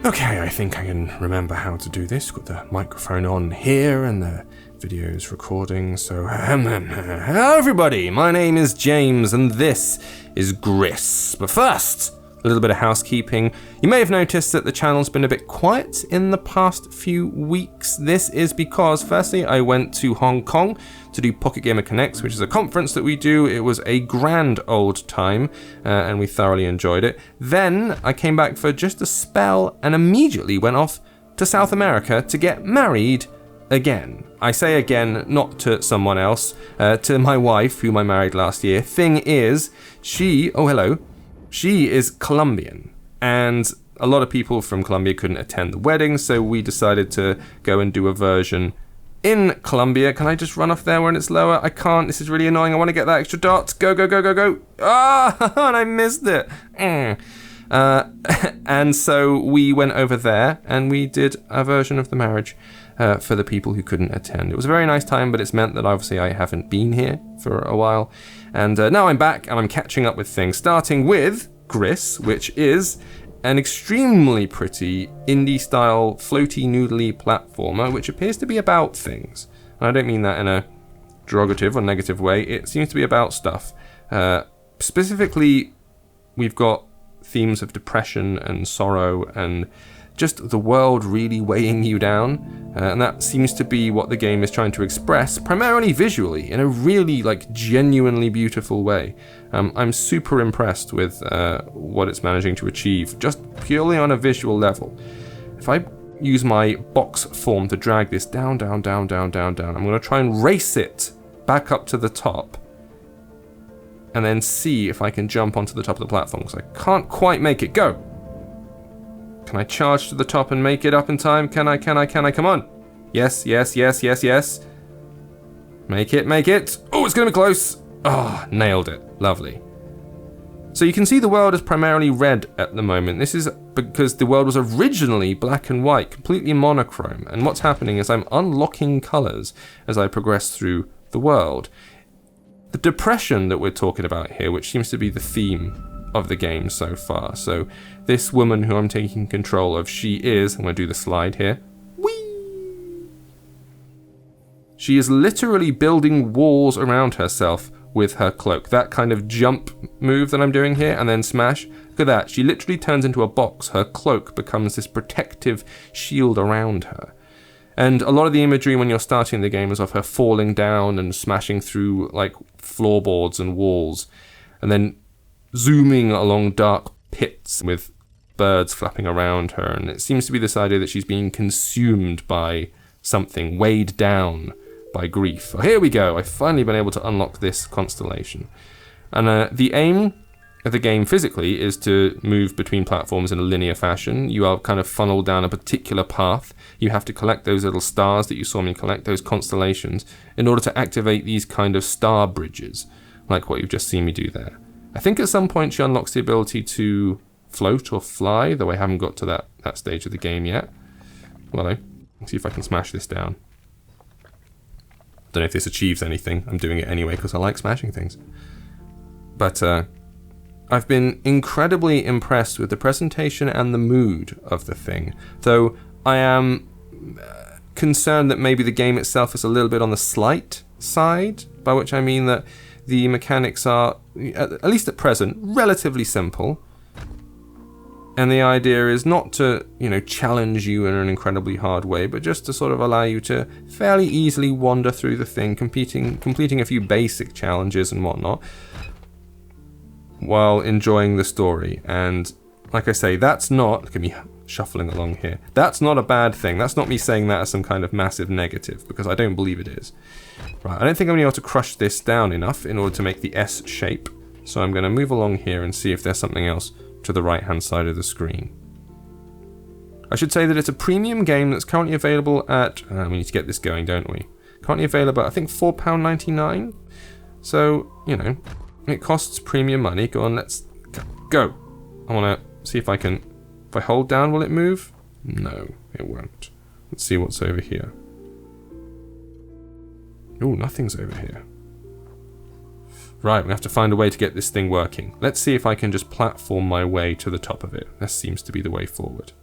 Okay, I think I can remember how to do this. Got the microphone on here and the video's recording, so hello everybody, my name is James and this is GRIS. But first, a little bit of housekeeping. You may have noticed that the channel's been a bit quiet in the past few weeks. This is because, firstly, I went to Hong Kong to do Pocket Gamer Connects, which is a conference that we do. It was a grand old time, and we thoroughly enjoyed it. Then I came back for just a spell and immediately went off to South America to get married again. I say again, not to someone else, to my wife, whom I married last year. Thing is, she is Colombian, and a lot of people from Colombia couldn't attend the wedding, so we decided to go and do a version in Colombia. Can I just run off there when it's lower? I can't. This is really annoying. I want to get that extra dot. Go, go, go, go, go. Ah, and I missed it. And so we went over there and we did a version of the marriage for the people who couldn't attend. It was a very nice time, but it's meant that obviously I haven't been here for a while. And now I'm back and I'm catching up with things, starting with GRIS, which is an extremely pretty indie-style floaty noodly platformer, which appears to be about things. And I don't mean that in a derogative or negative way. It seems to be about stuff. Specifically, we've got themes of depression and sorrow and just the world really weighing you down, and that seems to be what the game is trying to express, primarily visually, in a really genuinely beautiful way. I'm super impressed with what it's managing to achieve, just purely on a visual level. If I use my box form to drag this down, down, down, down, down, down, I'm going to try and race it back up to the top, and then see if I can jump onto the top of the platform, because I can't quite make it. Go! Can I charge to the top and make it up in time? Can I? Come on. Yes, yes, yes, yes, yes. Make it, make it. Oh, it's going to be close. Oh, nailed it. Lovely. So you can see the world is primarily red at the moment. This is because the world was originally black and white, completely monochrome. And what's happening is I'm unlocking colors as I progress through the world. The depression that we're talking about here, which seems to be the theme of the game so far. So this woman who I'm taking control of, I'm going to do the slide here. Whee! She is literally building walls around herself with her cloak. That kind of jump move that I'm doing here and then smash. Look at that. She literally turns into a box. Her cloak becomes this protective shield around her. And a lot of the imagery when you're starting the game is of her falling down and smashing through floorboards and walls, and then zooming along dark pits with birds flapping around her. And it seems to be this idea that she's being consumed by something, weighed down by grief. Oh, here we go. I've finally been able to unlock this constellation. And the aim of the game physically is to move between platforms in a linear fashion. You are kind of funneled down a particular path. You have to collect those little stars that you saw me collect, those constellations, in order to activate these kind of star bridges, like what you've just seen me do there. I think at some point she unlocks the ability to float or fly, though I haven't got to that stage of the game yet. Well, let's see if I can smash this down. Don't know if this achieves anything. I'm doing it anyway because I like smashing things. But I've been incredibly impressed with the presentation and the mood of the thing, though I am concerned that maybe the game itself is a little bit on the slight side, by which I mean that the mechanics are, at least at present, relatively simple. And the idea is not to, challenge you in an incredibly hard way, but just to sort of allow you to fairly easily wander through the thing, completing a few basic challenges and whatnot, while enjoying the story. And like I say, that's not, look at me shuffling along here, that's not a bad thing. That's not me saying that as some kind of massive negative, because I don't believe it is. Right, I don't think I'm going to be able to crush this down enough in order to make the S shape. So I'm going to move along here and see if there's something else to the right hand side of the screen. I should say that it's a premium game that's currently available at, we need to get this going, don't we? Currently available, I think £4.99. So, it costs premium money. Go on, let's go. I want to see if I can, if I hold down, will it move? No, it won't. Let's see what's over here. Oh, nothing's over here. Right, we have to find a way to get this thing working. Let's see if I can just platform my way to the top of it. This seems to be the way forward.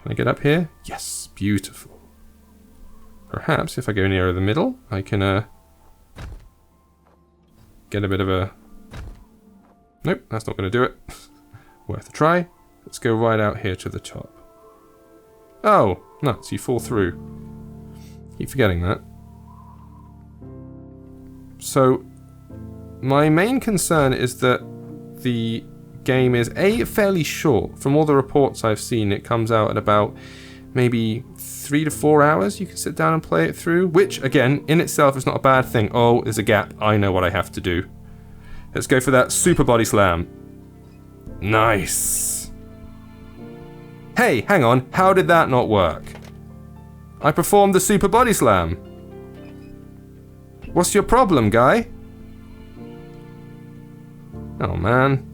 Can I get up here? Yes, beautiful. Perhaps if I go nearer the middle, I can get a bit of a... Nope, that's not going to do it. Worth a try. Let's go right out here to the top. Oh, nuts, you fall through. Keep forgetting that. So, my main concern is that the game is fairly short. From all the reports I've seen, it comes out at about maybe 3 to 4 hours. You can sit down and play it through, which again in itself is not a bad thing. Oh, there's a gap. I know what I have to do. Let's go for that super body slam. Nice. Hey, hang on. How did that not work? I performed the super body slam. What's your problem, guy? Oh man.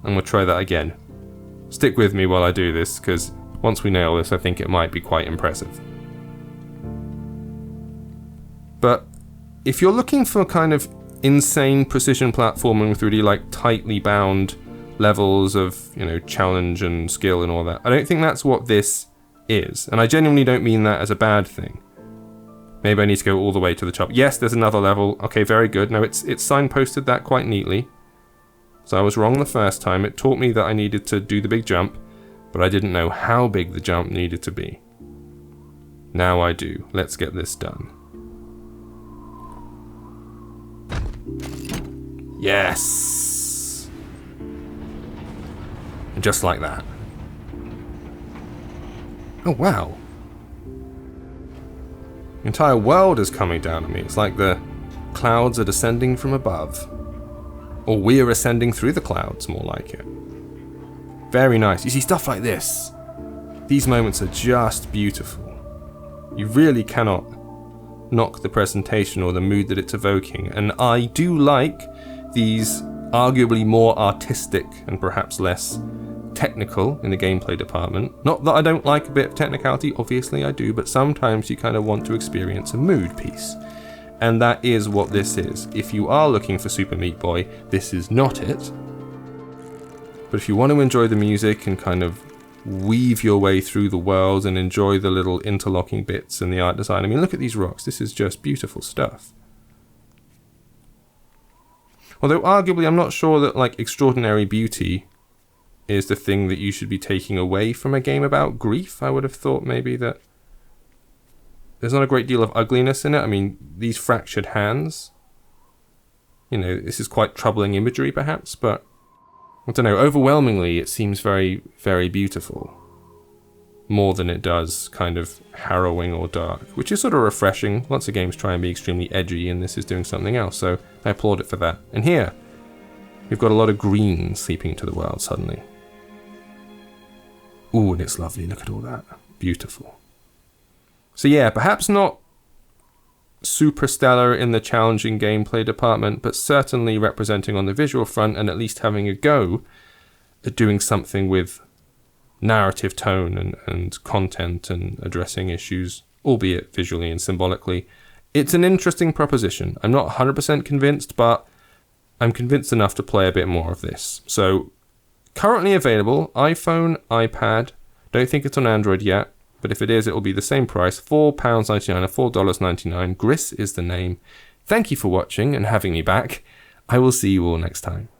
I'm going to try that again. Stick with me while I do this, because once we nail this, I think it might be quite impressive. But if you're looking for kind of insane precision platforming with really like tightly bound levels of, you know, challenge and skill and all that, I don't think that's what this is. And I genuinely don't mean that as a bad thing. Maybe I need to go all the way to the top. Yes, there's another level. Okay, very good. No, it's signposted that quite neatly. So I was wrong the first time. It taught me that I needed to do the big jump, but I didn't know how big the jump needed to be. Now I do. Let's get this done. Yes! And just like that. Oh, wow. The entire world is coming down on me. It's like the clouds are descending from above. Or we're ascending through the clouds, more like it. Very nice. You see, stuff like this. These moments are just beautiful. You really cannot knock the presentation or the mood that it's evoking. And I do like these arguably more artistic and perhaps less technical in the gameplay department. Not that I don't like a bit of technicality, obviously I do, but sometimes you kind of want to experience a mood piece. And that is what this is. If you are looking for Super Meat Boy, this is not it. But if you want to enjoy the music and kind of weave your way through the world and enjoy the little interlocking bits and the art design, I mean, look at these rocks. This is just beautiful stuff. Although arguably I'm not sure that like extraordinary beauty is the thing that you should be taking away from a game about grief. I would have thought maybe that there's not a great deal of ugliness in it. I mean, these fractured hands, you know, this is quite troubling imagery perhaps, but I don't know, overwhelmingly it seems very, very beautiful. More than it does kind of harrowing or dark, which is sort of refreshing. Lots of games try and be extremely edgy, and this is doing something else, so I applaud it for that. And here, we've got a lot of green seeping into the world suddenly. Ooh, and it's lovely, look at all that. Beautiful. So yeah, perhaps not super stellar in the challenging gameplay department, but certainly representing on the visual front and at least having a go at doing something with narrative tone and content and addressing issues, albeit visually and symbolically. It's an interesting proposition. I'm not 100% convinced, but I'm convinced enough to play a bit more of this. So, currently available, iPhone, iPad, don't think it's on Android yet, but if it is, it will be the same price, £4.99 or $4.99. GRIS is the name. Thank you for watching and having me back. I will see you all next time.